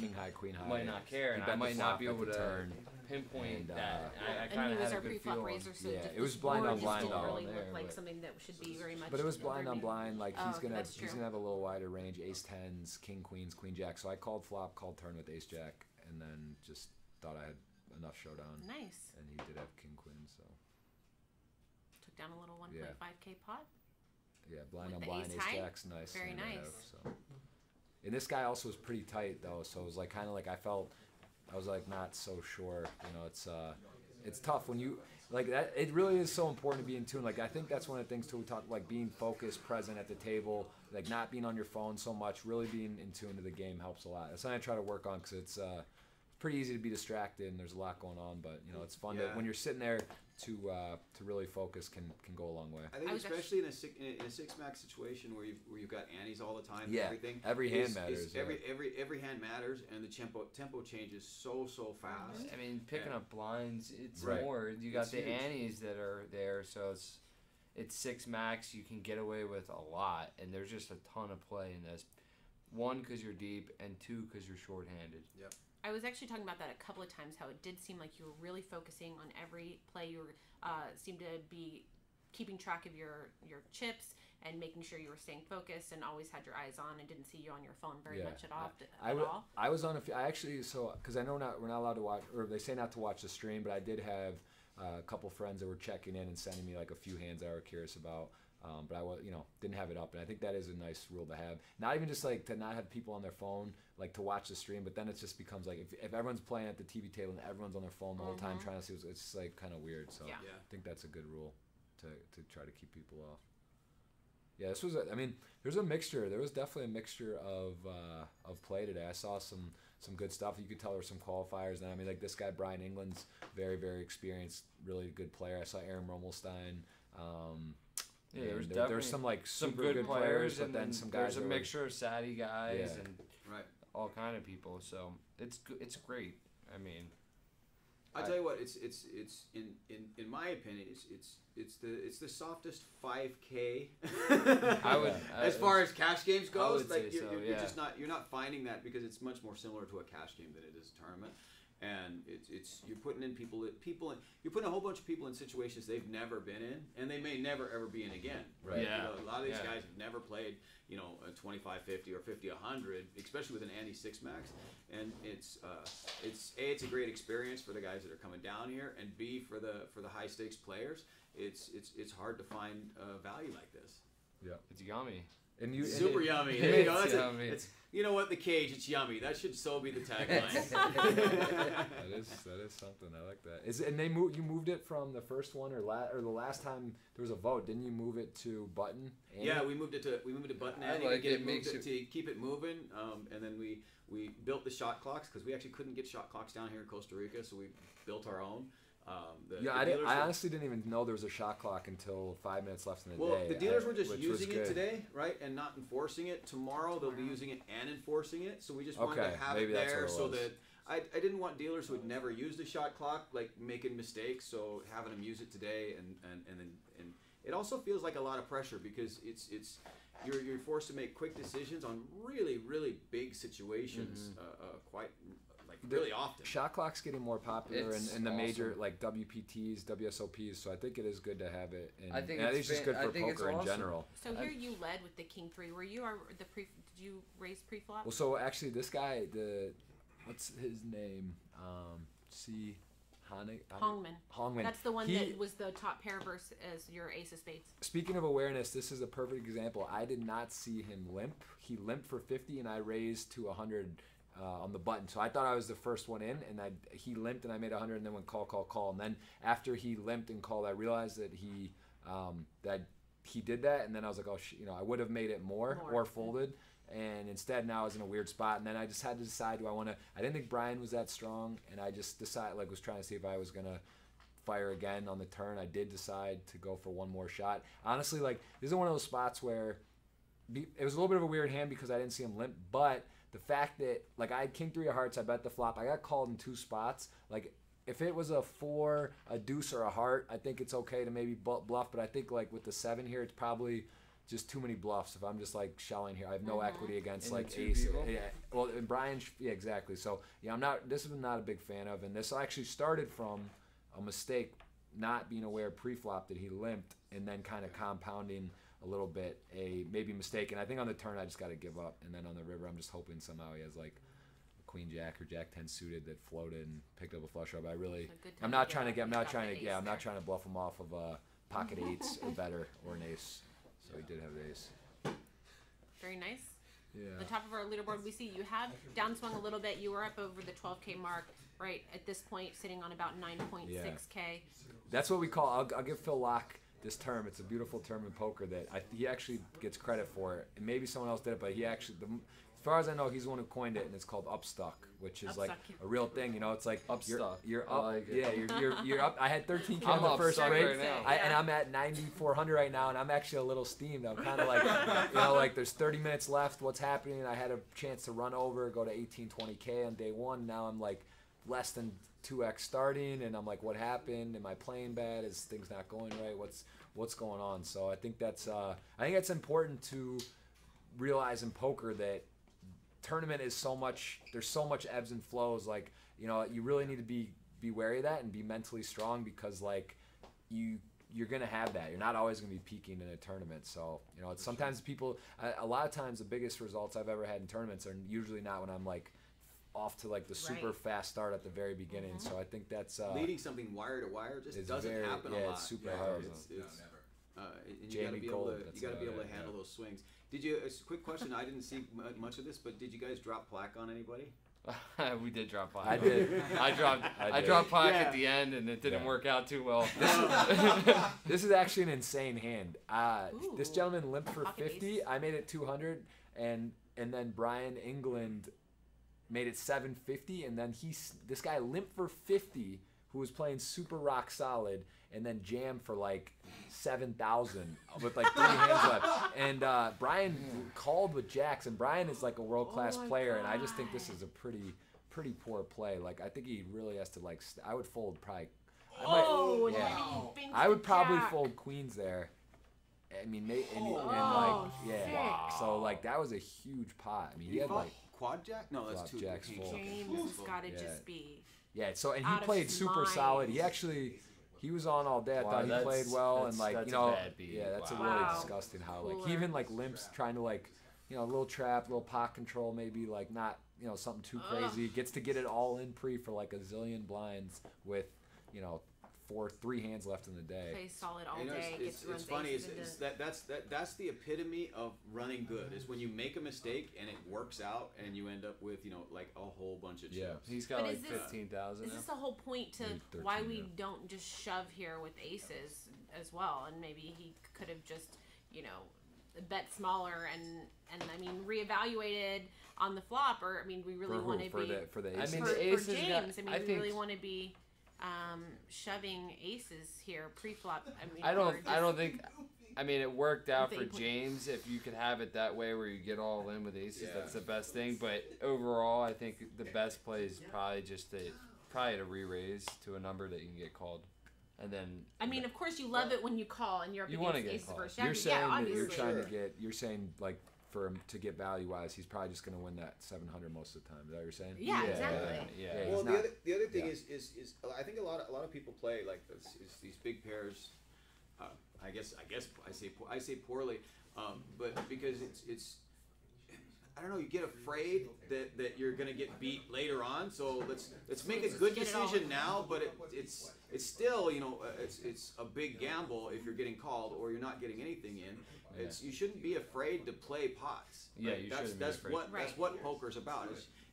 king high, queen high. might not care, and I might not be able to pinpoint that. I kind of had a good feel. Yeah, it was blind on blind though. Really look like something that should be very much. But it was blind on blind. Like he's gonna true. have a little wider range. Ace tens, king queens, queen jack. So I called flop, called turn with ace jack, and then just thought I had enough showdown. Nice. And he did have king queen, so took down a little 1.5K pot. Yeah, blind with on blind, ace jack's nice. Very nice. So. And this guy also was pretty tight though, so it was like kind of like I was like not so sure. You know, it's tough when you like that. It really is so important to be in tune. Like I think that's one of the things too. We talk like being focused, present at the table, like not being on your phone so much. Really being in tune to the game helps a lot. That's something I try to work on because it's pretty easy to be distracted and there's a lot going on. But you know, it's fun to, when you're sitting there to really focus can go a long way. I think especially in a six max situation where you've got antes all the time. And everything. Every hand matters. Every hand matters, and the tempo changes so fast. I mean, picking up blinds, it's more. You got the antes that are there, so it's six max. You can get away with a lot, and there's just a ton of play in this. One, because you're deep, and two, because you're short-handed. Yep. I was actually talking about that a couple of times, how it did seem like you were really focusing on every play. You seemed to be keeping track of your chips and making sure you were staying focused and always had your eyes on and didn't see you on your phone very much at all. I was on I actually, because I know we're not allowed to watch, or they say not to watch the stream, but I did have a couple friends that were checking in and sending me like a few hands I were curious about. But I was, didn't have it up, and I think that is a nice rule to have. Not even just like to not have people on their phone, like to watch the stream, but then it just becomes like if everyone's playing at the TV table and everyone's on their phone the whole time trying to see, it's just like kind of weird. So I think that's a good rule to try to keep people off. Yeah, this was. There's a mixture. There was definitely a mixture of play today. I saw some good stuff. You could tell there were some qualifiers. And like this guy Brian England's very very experienced, really good player. I saw Aaron Rommelstein. There's some like super good players, but then some guys. There's a mixture of Saudi guys and right. all kind of people. So it's great. I mean, I tell you what, it's in my opinion, it's the softest 5K. As far as cash games goes, like you're not finding that because it's much more similar to a cash game than it is a tournament. And it's you're putting in you're putting a whole bunch of people in situations they've never been in, and they may never ever be in again. Right. Yeah. A lot of these guys have never played, a 25-50 or 50-100, especially with an ante six max. And it's a great experience for the guys that are coming down here, and B for the high stakes players. It's hard to find value like this. Yeah. It's yummy. Super yummy. There you go. That's you know what? The cage. It's yummy. That should so be the tagline. that is something. I like that. And you moved it from the first one or the last time there was a vote. Didn't you move it to button? Yeah, we moved it to button. I like it. To keep it moving. And then we built the shot clocks because we actually couldn't get shot clocks down here in Costa Rica, so we built our own. I honestly didn't even know there was a shot clock until 5 minutes left in the day. Well, the dealers were just using it today, right, and not enforcing it. Tomorrow they'll be using it and enforcing it. So we just wanted to have it there so that I didn't want dealers who had never used a shot clock like making mistakes. So having them use it today and it also feels like a lot of pressure because you're forced to make quick decisions on really really big situations quite. Like really often. Shot clock's getting more popular in the major like WPTs, WSOPs, so I think it is good to have it. I think it's just good for poker in general. So here you led with the King 3. Were you did you raise pre-flop? Well, so actually this guy, what's his name? Hongman. That's the one that was the top pair versus as your ace of spades. Speaking of awareness, this is a perfect example. I did not see him limp. He limped for 50 and I raised to 100 on the button. So I thought I was the first one in, and he limped and I made 100 and then went call. And then after he limped and called, I realized that he did that, and then I was like, I would have made it more or folded. And instead now I was in a weird spot, and then I just had to decide, I didn't think Brian was that strong, and I just decided, was trying to see if I was going to fire again on the turn. I did decide to go for one more shot. Honestly, this is one of those spots where it was a little bit of a weird hand because I didn't see him limp, but the fact that, I had King 3 of hearts, I bet the flop, I got called in two spots. If it was a 4, a deuce, or a heart, I think it's okay to maybe bluff, but I think, with the 7 here, it's probably just too many bluffs. If I'm just like shelling here, I have no equity against And like the ace. people? Yeah, well, and Brian, yeah, exactly. So yeah, this is not a big fan of, and this actually started from a mistake, not being aware pre-flop that he limped, and then kind of compounding a little bit a maybe mistake. And I think on the turn I just got to give up, and then on the river I'm just hoping somehow he has like a queen jack or jack 10 suited that floated and picked up a flush draw. But I'm not trying to bluff him off of pocket eights or better or an ace. So he did have the ace. Very nice. Yeah. The top of our leaderboard, we see you have downswung a little bit. You were up over the 12K mark, right at this point, sitting on about 9.6K. That's what we call. I'll give Phil Locke this term. It's a beautiful term in poker that he actually gets credit for it. And maybe someone else did it, but he actually, as far as I know, he's the one who coined it, and it's called upstuck, which is like a real thing. You know, it's like Upstuck. You're up. Like yeah, you're up. I had 13K I'm in the first upstuck break, right now. and I'm at 9,400 right now, and I'm actually a little steamed. I'm kind of like, like there's 30 minutes left. What's happening? I had a chance to run over, go to 18, 20K on day one. Now I'm like less than 2x starting, and I'm like, what happened? Am I playing bad? Is things not going right? What's going on? So I think that's important to realize in poker that tournament is so much. There's so much ebbs and flows. Like, you really need to be wary of that and be mentally strong, because like you're gonna have that. You're not always gonna be peaking in a tournament. So it's sometimes people. A lot of times the biggest results I've ever had in tournaments are usually not when I'm like off to like the super fast start at the very beginning. So I think that's leading something wire to wire just doesn't happen a lot. It's super hard. And you got to be able to handle those swings. Did you? A quick question. I didn't see much of this, but did you guys drop plaque on anybody? We did drop plaque. I did. I dropped plaque at the end, and it didn't work out too well. This is actually an insane hand. This gentleman limped for 50. I made it 200, and then Brian England made it 750, and then this guy limped for 50, who was playing super rock solid, and then jammed for like 7,000 with like 3 hands left. And Brian called with jacks, and Brian is like a world-class player, and I just think this is a pretty poor play. Like, I think he really has to like. I would fold probably. I would probably fold queens there. I mean, So like that was a huge pot. I mean, he had like quad jack. No, that's two jacks full. James has got to just be. Yeah. So and he played super solid. He was on all day. I thought he played well, and like that's a really disgusting how like he even like limps trying to like a little trap, little pot control, maybe like not something too crazy. Gets to get it all in pre for like a zillion blinds with 3 hands left in the day. Plays solid all day. It's funny. That's the epitome of running good. Is when you make a mistake and it works out, and you end up with like a whole bunch of chips. Yeah, he's got like 15,000. Is this the whole point to why we don't just shove here with aces as well? And maybe he could have just bet smaller and I mean reevaluated on the flop, or I mean we really want to be for the aces. I mean the aces for James. We really want to be. Shoving aces here pre-flop. I don't think. I mean, it worked out for James. If you could have it that way, where you get all in with aces, that's the best thing. But overall, I think the best play is probably just to re-raise to a number that you can get called, and then. I mean, of course, you love it when you call and you're up against aces versus jacks. You're saying you're trying to get. You're saying like. For him to get value-wise, he's probably just going to win that 700 most of the time. Is that what you're saying? Yeah, exactly. Yeah. Well, the other thing is I think a lot of people play like these big pairs. I guess I say poorly, but because it's I don't know. You get afraid that you're going to get beat later on. So let's make a good decision now. But it's still it's a big gamble if you're getting called or you're not getting anything in. You shouldn't be afraid to play pots. Right? Yeah, that's what poker's about.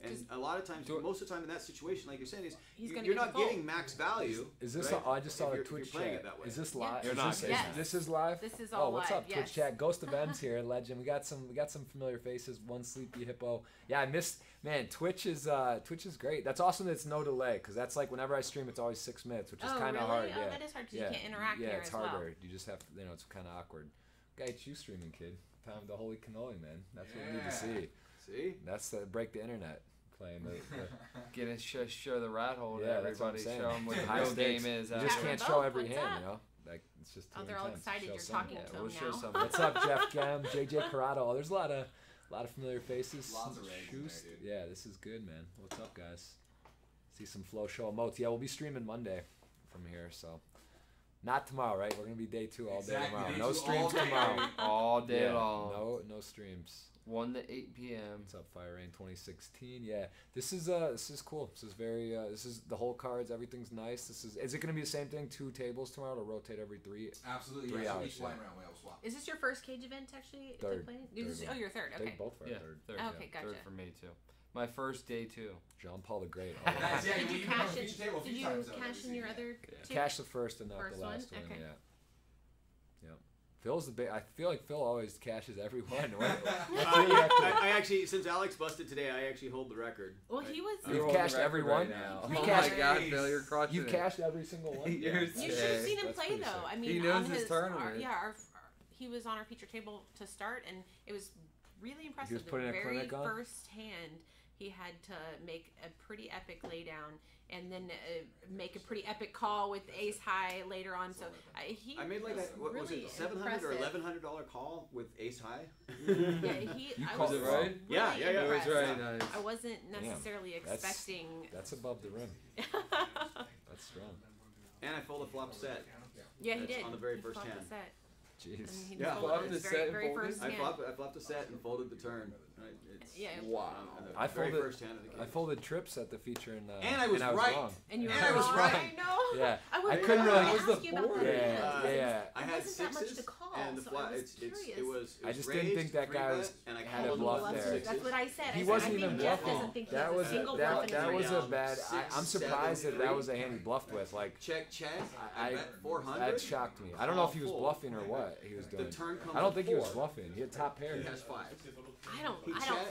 And a lot of times, most of the time in that situation, like you're saying, you're not getting max value. Is this? I just saw the Twitch chat. Is this live? You're not. This is live. This is all live. What's up, Twitch chat? Ghost of M's here, legend. We got some familiar faces. One Sleepy Hippo. Yeah, I missed. Man, Twitch is great. That's awesome that it's no delay, because that's like whenever I stream, it's always 6 minutes, which is kind of hard. Oh, that is hard because you can't interact here it's as well. harder. You just have to, it's kind of awkward. Guy, it's you streaming, kid. Time the holy cannoli, man. That's what we need to see. See? That's the break the internet. Playing Get show the rat hole to that's everybody. what I'm Show them what the high real stakes. game is. You just can't show every hand, like it's just. Oh, they're all excited. You're talking to them now. What's up, Jeff Gem, JJ Corrado? There's a lot of familiar faces. Lots of rags there, dude. Yeah, this is good, man. What's up, guys? See some Flow Show emotes. Yeah, we'll be streaming Monday from here, so. Not tomorrow, right? We're gonna be day 2 all day tomorrow. No streams tomorrow. All day long. No streams. 1 to 8 p.m. What's up, Fire Rain 2016? Yeah, this is cool. This is very this is the whole cards. Everything's nice. Is it gonna be the same thing? 2 tables tomorrow to rotate every 3? Absolutely. 3 yeah. hours. So each line round we all swap. Is this your first cage event actually? Third. Oh, you're third. Okay. They both are third. Oh, okay, gotcha. Third for me too. My first day too. Jean Paul the Great. Nice, yeah, Did you cash in? Did you times, cash in your other 2? Cash the first and not First the last one? one. Okay. Yeah. Phil's the big. I feel like Phil always cashes every one. I actually, since Alex busted today, I actually hold the record. Well, he was. You've cashed every one. Now. You've Oh cashed, my God, Phil, you're crushing You've it. cashed every single one. You should have seen him play though. I mean, he knows on his tournament. He was on our feature table to start, and it was really impressive. He was putting a very clinic on? first hand, he had to make a pretty epic laydown, and then make a pretty epic call with ace high later on. So I made like what was it, $700 or $1,100 call with ace high. Yeah, I was it right? Really yeah. It was right. Nice. I wasn't necessarily expecting. That's above the rim. That's strong. And I fold a flop set. Yeah, he did. On the very first hand. Jeez. Yeah, flopped the set and folded? I flopped a set and folded the turn. Right? Wow. I very folded. first hand of the game. I folded trips at the feature and I was right. Wrong. And you were I was wrong. right. I know. Yeah. I couldn't really. ask you about the Yeah. I had wasn't that much sixes to call, and the so flop. I was curious. It was I just didn't think that guy was had a bluff there. That's what I said. He I wasn't think even Jeff bluffing. doesn't think he That has was a single bluff in his that was range. a bad. I'm surprised that was a hand he bluffed with. Like check. I bet 400. That shocked me. I don't know if he was bluffing or what he was doing. The turn comes I don't think he was 4. bluffing. He had top pair. He has 5.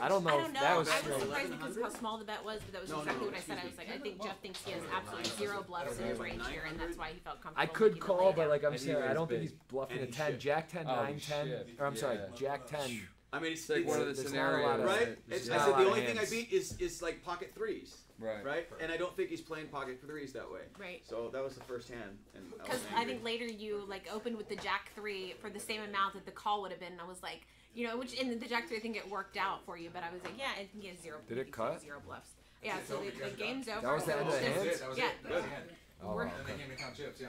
I don't know. That was I was strange. surprised because of how small the bet was, but that was exactly what I said. I was like, I think Jeff thinks he has absolutely 0 bluffs in his range here, and that's why he felt comfortable. I could making the call, laydown. but like I'm And he saying, I raised don't think big. he's bluffing a And he 10, shit. Jack 10, 9, 10, or I'm sorry, Yeah. Jack 10. I mean, It's like one of the there's not a lot scenarios. of- right? There's I not a said lot the of only thing I hands. beat is like pocket threes. Right. Right? And I don't think he's playing pocket threes that way. Right. So that was the first hand. Because I think later you like opened with the Jack 3 for the same amount that the call would have been. And I was like, you know, which in the Jack 3 I think it worked out for you, but I was like, yeah, I think he has 0. Did it cut? 0 bluffs. Yeah. So the game's over. That was the end of the hand? That was Yeah. it. That was the hand. Oh, We're- wow, And they okay. came to count chips, yeah.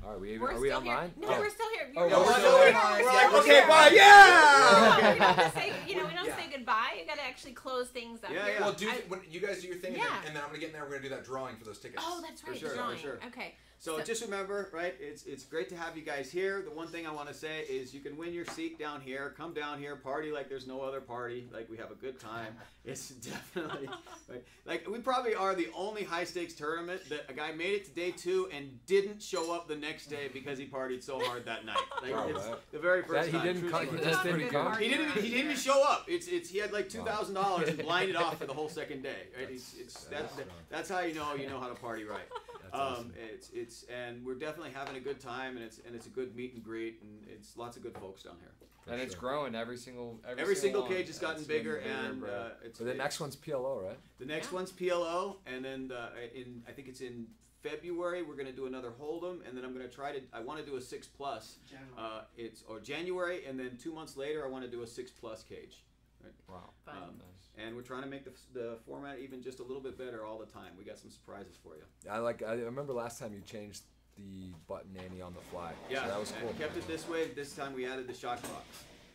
All right, We're are we still online? here. No, we're still here. Oh, You're we're not still here. here. We're like, We're okay, here. bye, yeah! We don't have to say, we don't say goodbye. You gotta actually close things up. Yeah, here. yeah. Well, when you guys do your thing, Yeah. and then I'm gonna get in there. We're gonna do that drawing for those tickets. Oh, that's right. sure, the for drawing. sure. Okay. So just remember, right? It's great to have you guys here. The one thing I want to say is you can win your seat down here. Come down here, party like there's no other party. Like we have a good time. It's definitely right. Like we probably are the only high stakes tournament that a guy made it to day 2 and didn't show up the next day because he partied so hard that night. Like Oh, it's that- the very first He time. didn't True come. story. He just didn't come. He didn't even show up. It's he had like $2,000 and blinded off for the whole second day. Right? That's how you know how to party right. That's awesome. And we're definitely having a good time, and it's a good meet and greet, and it's lots of good folks down here. And it's growing every single Single cage has one. gotten It's getting bigger, and bigger. it's. But the next one's PLO, right? The next one's PLO, and then I think it's in February we're going to do another Hold'em, and then I want to do a 6+. January, and then 2 months later I want to do a 6+ cage. Right? Wow. Nice. And we're trying to make the format even just a little bit better all the time. We got some surprises for you. I remember last time you changed the button ante on the fly. Yeah, so that was cool. We kept it this way. This time we added the shot clock.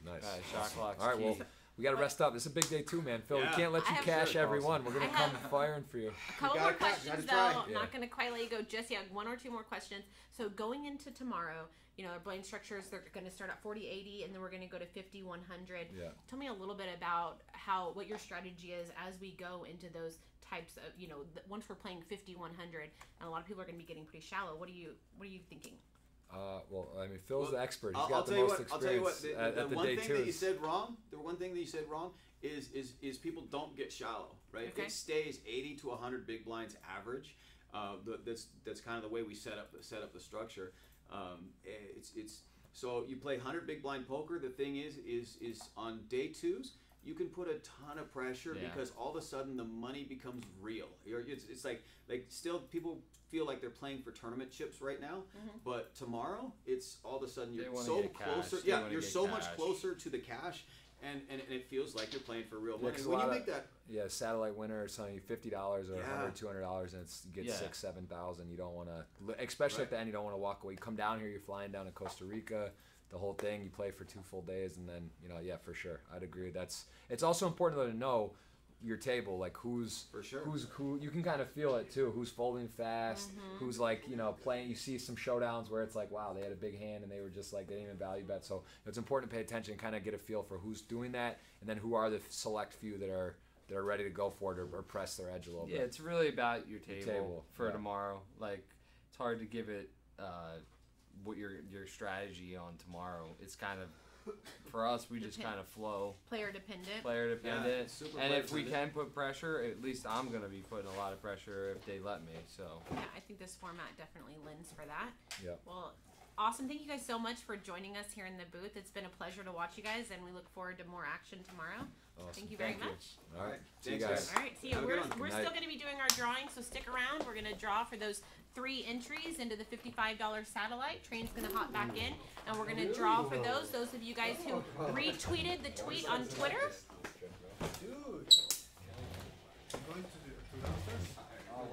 Nice. Shot clock's All right, well, key. we got to rest up. This is a big day too, man. Phil, Yeah. we can't let you I have- cash Sure. every one. We're gonna I come have- firing for you. A couple gotta more try. questions, Gotta though. try. I'm not going to quite let you go just yet. 1 or 2 more questions. So going into tomorrow, our blade structures, they're going to start at 40-80, and then we're going to go to 50-100. Yeah. Tell me a little bit about what your strategy is as we go into those types of, once we're playing 50-100, and a lot of people are going to be getting pretty shallow. What are you thinking? Well, I mean, Phil's the expert. He's I'll got the tell you most what. I'll tell you what. experience The at the one day thing twos. that you said wrong. The one thing that you said wrong is people don't get shallow, right? Okay. It stays 80 to 100 big blinds average. That's kind of the way we set up the structure. So you play 100 big blind poker. The thing is on day 2s, you can put a ton of pressure because all of a sudden the money becomes real. It's like still people feel like they're playing for tournament chips right now, but tomorrow it's all of a sudden you're so closer. Yeah, you're so much closer to the cash. And it feels like you're playing for real money. When you make that, satellite winner is telling you $50 or $100, $200, and you get 6,000, 7,000. You don't want to, especially at the end, you don't want to walk away. You come down here, you're flying down to Costa Rica, the whole thing. You play for 2 full days, and then for sure, I'd agree. It's also important though to know your table, like who you can kind of feel it too, who's folding fast, who's like playing. You see some showdowns where it's like, wow, they had a big hand and they were just like, they didn't even value bet. So it's important to pay attention, kind of get a feel for who's doing that, and then who are the select few that are ready to go for it or press their edge a little bit. Yeah, it's really about your table for tomorrow. Like, it's hard to give it what your strategy on tomorrow. It's kind of, for us, we just kind of flow. Player dependent. Yeah, and if we can put pressure, at least I'm going to be putting a lot of pressure if they let me. So yeah, I think this format definitely lends for that. Yeah. Well, awesome. Thank you guys so much for joining us here in the booth. It's been a pleasure to watch you guys, and we look forward to more action tomorrow. Awesome. Thank you very much. All right. See you guys. All right. See you. We're still going to be doing our drawing, so stick around. We're going to draw for those 3 entries into the $55 satellite. Train's going to hop back in, and we're going to draw for those. Those of you guys who retweeted the tweet on Twitter.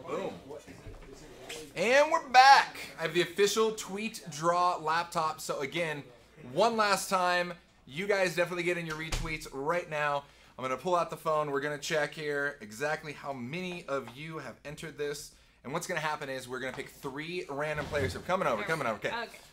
Boom. And we're back. I have the official tweet draw laptop. So again, one last time, you guys definitely get in your retweets right now. I'm going to pull out the phone. We're going to check here exactly how many of you have entered this. And what's going to happen is we're going to pick 3 random players. So coming over. Okay.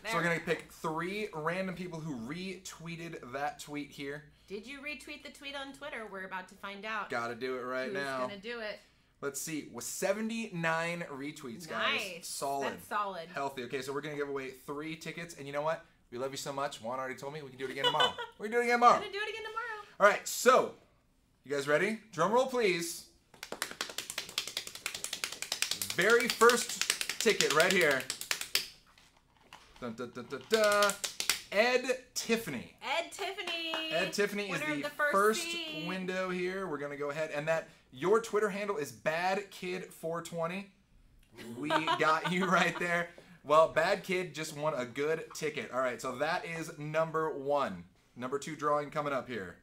So we're going to pick 3 random people who retweeted that tweet here. Did you retweet the tweet on Twitter? We're about to find out. Got to do it right now. Who's going to do it? Let's see. With 79 retweets, guys. Nice. Solid. That's solid. Healthy. Okay, so we're going to give away 3 tickets. And you know what? We love you so much. Juan already told me we can do it again tomorrow. We're going to do it again tomorrow. We're going to do it again tomorrow. All right, so you guys ready? Drum roll, please. Very first ticket right here. Dun, dun, dun, dun, dun. Ed Tiffany. Ed Tiffany is the first window here. We're going to go ahead. And your Twitter handle is BadKid420. We got you right there. Well, Bad Kid just won a good ticket. All right, so that is number 1. Number 2 drawing coming up here.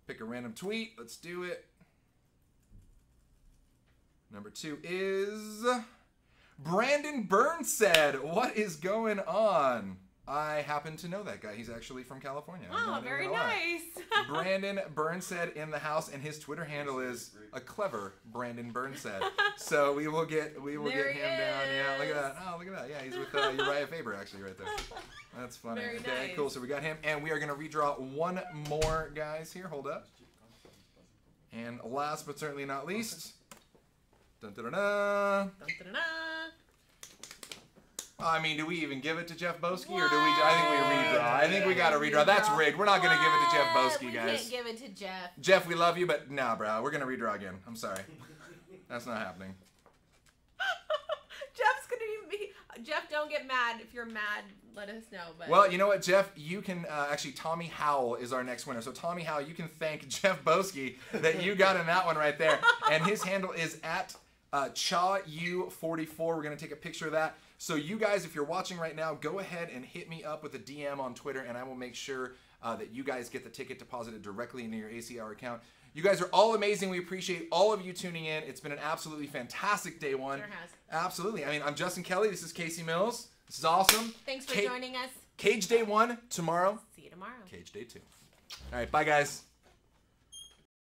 Pick a random tweet. Let's do it. Number 2 is Brandon Burns said, "What is going on?" I happen to know that guy. He's actually from California. Oh, very nice. Brandon Burnstead in the house, and his Twitter handle is a clever Brandon Burnstead. So we will get him down. Yeah, look at that. Oh, look at that. Yeah, he's with Uriah Faber actually right there. That's funny. Very okay, nice. Cool. So we got him, and we are gonna redraw 1 more, guys. Here, hold up. And last but certainly not least. Dun, dun, dun, dun. Dun, dun, dun, dun. I mean, do we even give it to Jeff Boski, or do we? I think we redraw. I think we got to redraw. That's rigged. We're not going to give it to Jeff Boski, guys. We can't give it to Jeff. Jeff, we love you, but nah, bro. We're going to redraw again. I'm sorry. That's not happening. Jeff's going to be... Jeff, don't get mad. If you're mad, let us know. But well, you know what, Jeff? You can... actually, Tommy Howell is our next winner. So, Tommy Howell, you can thank Jeff Boski that you got in that one right there. And his handle is at ChawU44. We're going to take a picture of that. So you guys, if you're watching right now, go ahead and hit me up with a DM on Twitter, and I will make sure that you guys get the ticket deposited directly into your ACR account. You guys are all amazing. We appreciate all of you tuning in. It's been an absolutely fantastic day 1. Sure has. Absolutely. I mean, I'm Justin Kelly. This is Casey Mills. This is awesome. Thanks for joining us. Cage Day 1 tomorrow. See you tomorrow. Cage Day 2. All right, bye, guys.